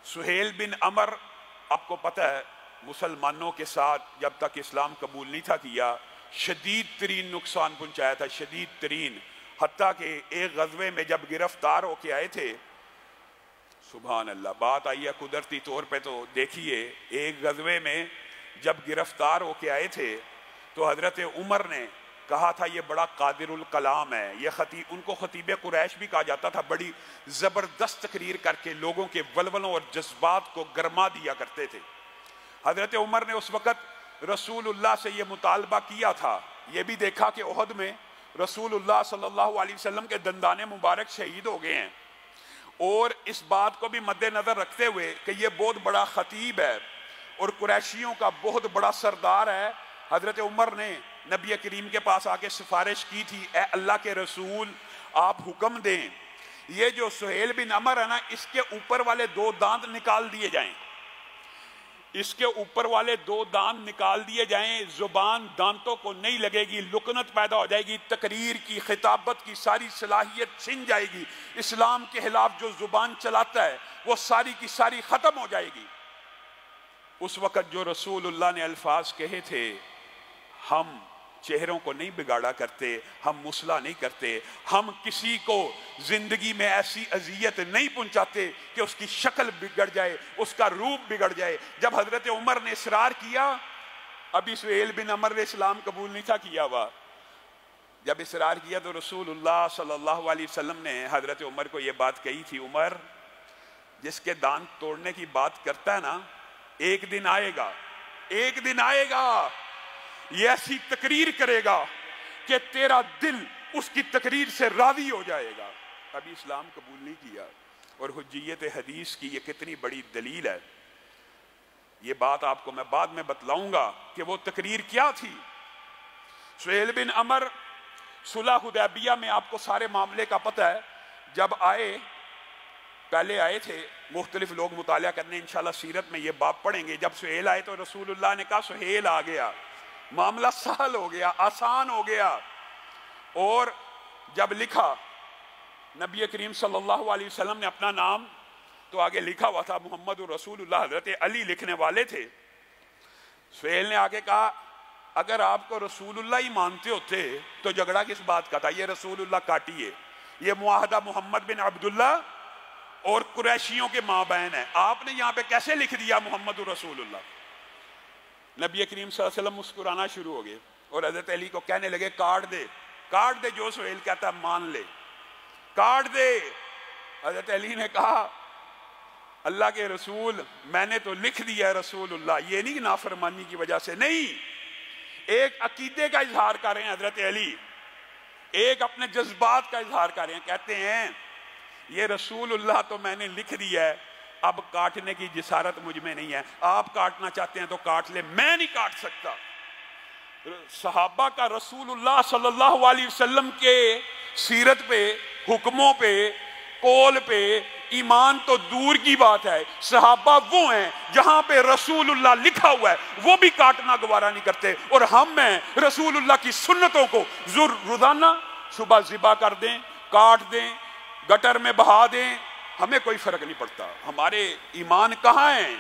سہیل بن عمر، آپ کو پتہ ہے مسلمانوں کے ساتھ جب تک اسلام قبول نہیں تھا کیا، شدید ترین نقصان پہنچایا تھا، شدید ترین، حتیٰ کہ ایک غزوے میں جب گرفتار ہو کے آئے تھے، سبحان اللہ، بات آئی ہے قدرتی طور پہ، تو دیکھیے ایک غزوے میں جب گرفتار ہو کے آئے تھے تو حضرت عمر نے کہا تھا یہ بڑا قادر الکلام ہے، یہ ان کو خطیب قریش بھی کہا جاتا تھا، بڑی زبردست تقریر کر کے لوگوں کے ولولوں اور جذبات کو گرما دیا کرتے تھے۔ حضرت عمر نے اس وقت رسول اللہ سے یہ مطالبہ کیا تھا، یہ بھی دیکھا کہ احد میں رسول اللہ صلی اللہ علیہ وسلم کے دندان مبارک شہید ہو گئے ہیں، اور اس بات کو بھی مد نظر رکھتے ہوئے کہ یہ بہت بڑا خطیب ہے اور قریشیوں کا بہت بڑا سردار ہے، حضرت عمر نے نبی کریم کے پاس آ کے سفارش کی تھی، اے اللہ کے رسول آپ حکم دیں یہ جو سہیل بن عمر ہے نا، اس کے اوپر والے 2 دانت نکال دیے جائیں، اس کے اوپر والے 2 دانت نکال دیے جائیں، زبان دانتوں کو نہیں لگے گی، لکنت پیدا ہو جائے گی، تقریر کی خطابت کی ساری صلاحیت چھن جائے گی، اسلام کے خلاف جو زبان چلاتا ہے وہ ساری کی ساری ختم ہو جائے گی۔ اس وقت جو رسول اللہ نے الفاظ کہے تھے، ہم چہروں کو نہیں بگاڑا کرتے، ہم مصلح نہیں کرتے، ہم کسی کو زندگی میں ایسی اذیت نہیں پہنچاتے کہ اس کی شکل بگڑ جائے، اس کا روپ بگڑ جائے۔ جب حضرت عمر نے اصرار کیا، ابھی سہیل بن عمر نے اسلام قبول نہیں تھا کیا ہوا، جب اصرار کیا تو رسول اللہ صلی اللہ علیہ وسلم نے حضرت عمر کو یہ بات کہی تھی، عمر جس کے دانت توڑنے کی بات کرتا ہے نا، ایک دن آئے گا، ایک دن آئے گا، یہ ایسی تقریر کرے گا کہ تیرا دل اس کی تقریر سے راضی ہو جائے گا۔ ابھی اسلام قبول نہیں کیا، اور حجیت حدیث کی یہ کتنی بڑی دلیل ہے، یہ بات آپ کو میں بعد میں بتلاؤں گا کہ وہ تقریر کیا تھی۔ سہیل بن عمر صلح حدیبیہ میں آپ کو سارے معاملے کا پتہ ہے، جب آئے، پہلے آئے تھے، مختلف لوگ مطالعہ کرنے، انشاءاللہ سیرت میں یہ باب پڑھیں گے، جب سہیل آئے تو رسول اللہ نے کہا سہیل آ گیا، معاملہ سہل ہو گیا، آسان ہو گیا، اور جب لکھا نبی کریم صلی اللہ علیہ وسلم نے اپنا نام، تو آگے لکھا ہوا تھا محمد رسول اللہ، حضرت علی لکھنے والے تھے۔ سہیل نے آگے کہا اگر آپ کو رسول اللہ ہی مانتے ہوتے تو جھگڑا کس بات کا تھا، یہ رسول اللہ کاٹیے، یہ معاہدہ محمد بن عبداللہ اور قریشیوں کے مابین ہے، آپ نے یہاں پہ کیسے لکھ دیا محمد رسول اللہ؟ نبی کریم صلی اللہ علیہ وسلم مسکرانا شروع ہو گئے اور حضرت علی کو کہنے لگے کاٹ دے، کاٹ دے، جو سہیل کہتا ہے مان لے، کاٹ دے۔ حضرت علی نے کہا اللہ کے رسول میں نے تو لکھ دیا رسول اللہ، یہ نہیں نافرمانی کی وجہ سے، نہیں، ایک عقیدے کا اظہار کر رہے ہیں حضرت علی، ایک اپنے جذبات کا اظہار کر رہے ہیں، کہتے ہیں یہ رسول اللہ تو میں نے لکھ دیا ہے، اب کاٹنے کی جسارت مجھ میں نہیں ہے، آپ کاٹنا چاہتے ہیں تو کاٹ لیں، میں نہیں کاٹ سکتا۔ صحابہ کا رسول اللہ صلی اللہ علیہ وسلم کے سیرت پہ، حکموں پہ، قول پہ ایمان تو دور کی بات ہے، صحابہ وہ ہیں جہاں پہ رسول اللہ لکھا ہوا ہے وہ بھی کاٹنا گوارا نہیں کرتے، اور ہم ہیں رسول اللہ کی سنتوں کو روزانہ صبح ذبح کر دیں، کاٹ دیں، گٹر میں بہا دیں، ہمیں کوئی فرق نہیں پڑتا، ہمارے ایمان کہاں ہیں؟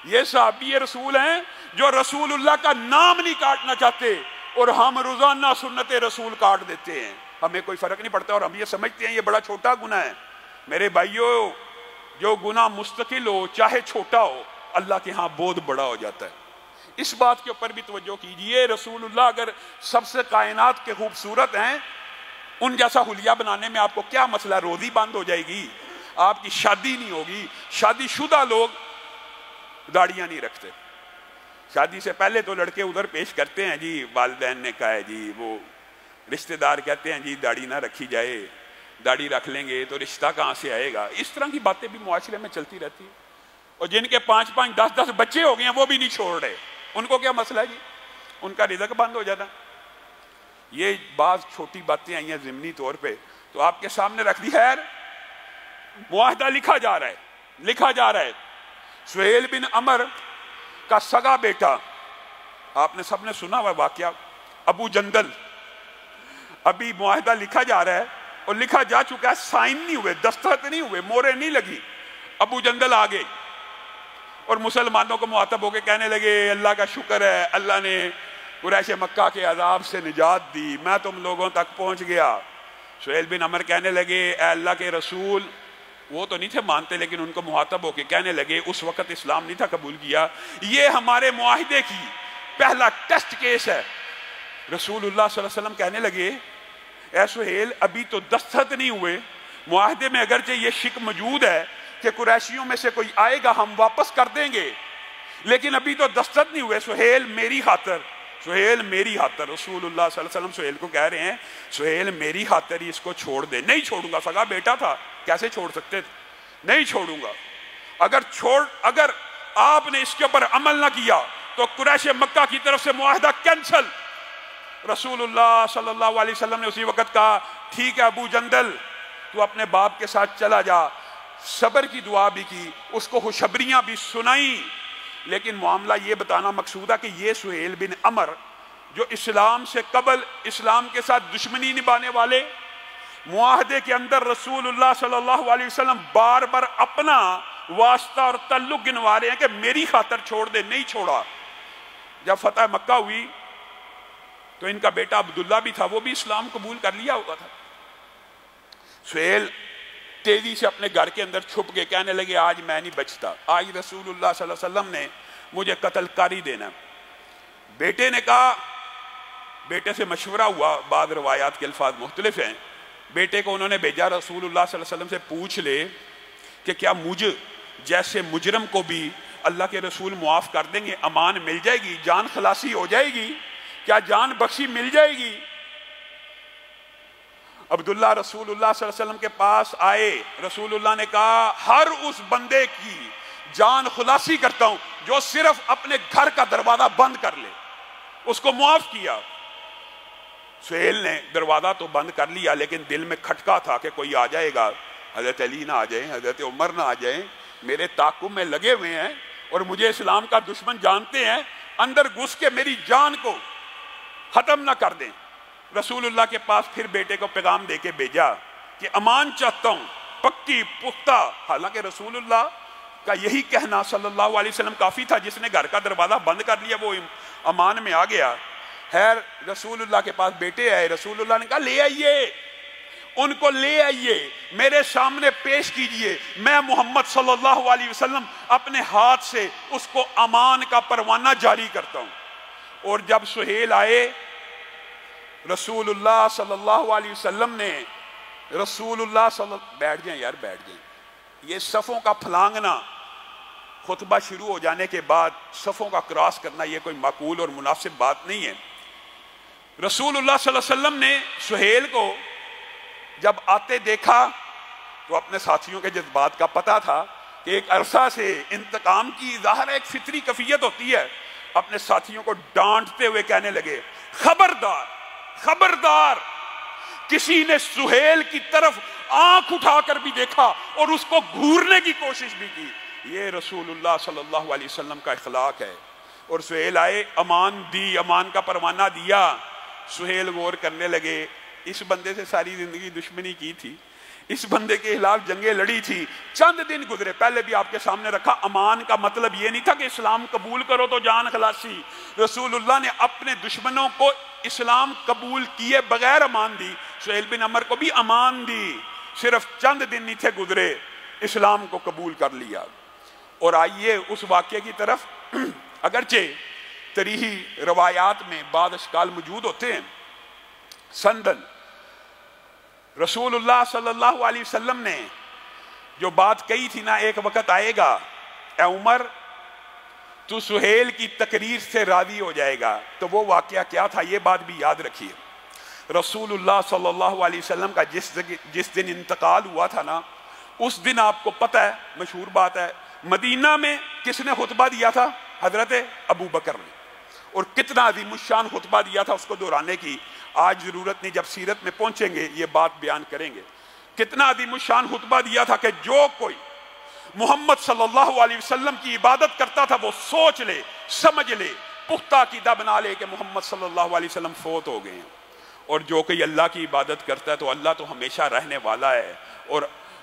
یہ صحابی رسول ہیں جو رسول اللہ کا نام نہیں کاٹنا چاہتے، اور ہم روزانہ سنت رسول کاٹ دیتے ہیں، ہمیں کوئی فرق نہیں پڑتا، اور ہم یہ سمجھتے ہیں یہ بڑا چھوٹا گناہ ہے۔ میرے بھائیوں، جو گناہ مستقل ہو چاہے چھوٹا ہو، اللہ کے ہاں بہت بڑا ہو جاتا ہے، اس بات کے اوپر بھی توجہ کیجئے۔ رسول اللہ اگر سب سے کائنات کے خوبصورت ہیں، ان جیسا حلیہ بنانے میں آپ کو کیا مسئلہ؟ روزی بند ہو جائے گی، آپ کی شادی نہیں ہوگی۔ شادی شدہ لوگ داڑیاں نہیں رکھتے، شادی سے پہلے تو لڑکے ادھر پیش کرتے ہیں جی والدین نے کہا ہے جی، وہ رشتہ دار کہتے ہیں جی داڑھی نہ رکھی جائے، داڑھی رکھ لیں گے تو رشتہ کہاں سے آئے گا، اس طرح کی باتیں بھی معاشرے میں چلتی رہتی ہیں، اور جن کے 5-5 10-10 بچے ہو گئے ہیں وہ بھی نہیں چھوڑ رہے، ان کو کیا مسئلہ ہے جی؟ ان کا رزق بند ہو جاتا۔ یہ بعض چھوٹی باتیں آئی ہیں ضمنی طور پہ تو آپ کے سامنے رکھ دی۔ خیر، معاہدہ لکھا جا رہا ہے، سہیل بن عمر کا سگا بیٹا، آپ نے سب نے سنا ہوا واقعہ، ابو جندل، ابھی معاہدہ لکھا جا رہا ہے اور لکھا جا چکا ہے، سائن نہیں ہوئے، دستخط نہیں ہوئے، مورے نہیں لگی، ابو جندل آ گئی اور مسلمانوں کو مخاطب ہو کے کہنے لگے اللہ کا شکر ہے اللہ نے قریش مکہ کے عذاب سے نجات دی، میں تم لوگوں تک پہنچ گیا۔ سہیل بن عمر کہنے لگے اے اللہ کے رسول، وہ تو نہیں تھے مانتے لیکن ان کو مخاطب ہو کے کہنے لگے اس وقت اسلام نہیں تھا قبول کیا، یہ ہمارے معاہدے کی پہلا ٹیسٹ کیس ہے۔ رسول اللہ صلی اللہ علیہ وسلم کہنے لگے اے سہیل ابھی تو دستخط نہیں ہوئے، معاہدے میں اگرچہ یہ شک موجود ہے کہ قریشیوں میں سے کوئی آئے گا ہم واپس کر دیں گے، لیکن ابھی تو دستخط نہیں ہوئے، سہیل میری خاطر، سہیل میری خاطر۔ رسول اللہ صلی اللہ علیہ وسلم سہیل کو کہہ رہے ہیں سہیل میری خاطر ہی اس کو چھوڑ دے۔ نہیں چھوڑوں گا، سگا بیٹا تھا، کیسے چھوڑ سکتے تھے؟ نہیں چھوڑوں گا، اگر آپ نے اس کے اوپر عمل نہ کیا تو قریش مکہ کی طرف سے معاہدہ کینسل۔ رسول اللہ صلی اللہ علیہ وسلم نے اسی وقت کہا ٹھیک ہے ابو جندل تو اپنے باپ کے ساتھ چلا جا، صبر کی دعا بھی کی، اس کو خوشخبریاں بھی سنائیں، لیکن معاملہ یہ بتانا مقصود ہے کہ یہ سہیل بن عمر جو اسلام سے قبل اسلام کے ساتھ دشمنی نبھانے والے، معاہدے کے اندر رسول اللہ صلی اللہ علیہ وسلم بار بار اپنا واسطہ اور تعلق گنوا رہے ہیں کہ میری خاطر چھوڑ دے، نہیں چھوڑا۔ جب فتح مکہ ہوئی تو ان کا بیٹا عبداللہ بھی تھا، وہ بھی اسلام قبول کر لیا ہوا تھا۔ سہیل تیزی سے اپنے گھر کے اندر چھپ کے کہنے لگے آج میں نہیں بچتا، آج رسول اللہ صلی اللہ علیہ وسلم نے مجھے قتل کر ہی دینا۔ بیٹے نے کہا، بیٹے سے مشورہ ہوا، بعض روایات کے الفاظ مختلف ہیں، بیٹے کو انہوں نے بھیجا رسول اللہ صلی اللہ علیہ وسلم سے پوچھ لے کہ کیا مجھ جیسے مجرم کو بھی اللہ کے رسول معاف کر دیں گے، امان مل جائے گی، جان خلاصی ہو جائے گی، کیا جان بخشی مل جائے گی؟ عبداللہ رسول اللہ صلی اللہ علیہ وسلم کے پاس آئے، رسول اللہ نے کہا ہر اس بندے کی جان خلاصی کرتا ہوں جو صرف اپنے گھر کا دروازہ بند کر لے، اس کو معاف کیا۔ سہیل نے دروازہ تو بند کر لیا لیکن دل میں کھٹکا تھا کہ کوئی آ جائے گا، حضرت علی نہ آ جائیں، حضرت عمر نہ آ جائیں، میرے تعاقب میں لگے ہوئے ہیں اور مجھے اسلام کا دشمن جانتے ہیں، اندر گھس کے میری جان کو ختم نہ کر دیں۔ رسول اللہ کے پاس پھر بیٹے کو پیغام دے کے بھیجا کہ امان چاہتا ہوں پکی پختہ، حالانکہ رسول اللہ کا یہی کہنا صلی اللہ علیہ وسلم کافی تھا، جس نے گھر کا دروازہ بند کر لیا وہ امان میں آ گیا۔ خیر رسول اللہ کے پاس بیٹے آئے، رسول اللہ نے کہا لے آئیے، ان کو لے آئیے، میرے سامنے پیش کیجئے، میں محمد صلی اللہ علیہ وسلم اپنے ہاتھ سے اس کو امان کا پروانہ جاری کرتا ہوں۔ اور جب سہیل آئے، رسول اللہ صلی اللہ علیہ وسلم نے بیٹھ جائیں یار بیٹھ جائیں، یہ صفوں کا پھلانگنا خطبہ شروع ہو جانے کے بعد صفوں کا کراس کرنا یہ کوئی معقول اور مناسب بات نہیں ہے۔ رسول اللہ صلی اللہ علیہ وسلم نے سہیل کو جب آتے دیکھا تو اپنے ساتھیوں کے جذبات کا پتہ تھا کہ ایک عرصہ سے انتقام کی ظاہر ایک فطری کیفیت ہوتی ہے، اپنے ساتھیوں کو ڈانٹتے ہوئے کہنے لگے خبردار خبردار، کسی نے سہیل کی طرف آنکھ اٹھا کر بھی دیکھا اور اس کو گھورنے کی کوشش بھی کی، یہ رسول اللہ صلی اللہ علیہ وسلم کا اخلاق ہے۔ اور سہیل آئے، امان دی، امان کا پروانہ دیا۔ سہیل غور کرنے لگے اس بندے سے ساری زندگی دشمنی کی تھی، اس بندے کے خلاف جنگیں لڑی تھی، چند دن گزرے، پہلے بھی آپ کے سامنے رکھا، امان کا مطلب یہ نہیں تھا کہ اسلام قبول کرو تو جان خلاصی۔ رسول اللہ نے اپنے دشمنوں کو اسلام قبول کیے بغیر امان دی، سہیل بن عمر کو بھی امان دی، صرف چند دن نہیں تھے گزرے، اسلام کو قبول کر لیا۔ اور آئیے اس واقعے کی طرف، اگرچہ تاریخی روایات میں بعض اشکال موجود ہوتے ہیں۔ سندن رسول اللہ صلی اللہ علیہ وسلم نے جو بات کہی تھی نا، ایک وقت آئے گا اے عمر تو سہیل کی تقریر سے راضی ہو جائے گا، تو وہ واقعہ کیا تھا یہ بات بھی یاد رکھیے۔ رسول اللہ صلی اللہ علیہ وسلم کا جس دن انتقال ہوا تھا نا، اس دن آپ کو پتہ ہے، مشہور بات ہے، مدینہ میں کس نے خطبہ دیا تھا؟ حضرت ابو بکر نے، اور کتنا عظیم الشان خطبہ دیا تھا، اس کو دہرانے کی آج ضرورت نہیں، جب سیرت میں پہنچیں گے یہ بات بیان کریں گے۔ کتنا عظیم الشان خطبہ دیا تھا کہ جو کوئی محمد صلی اللہ علیہ وسلم کی عبادت کرتا تھا وہ سوچ لے، سمجھ لے، پختہ عقیدہ بنا لے کہ محمد صلی اللہ علیہ وسلم فوت ہو گئے ہیں، اور جو کوئی اللہ کی عبادت کرتا ہے تو اللہ تو ہمیشہ رہنے والا ہے، اور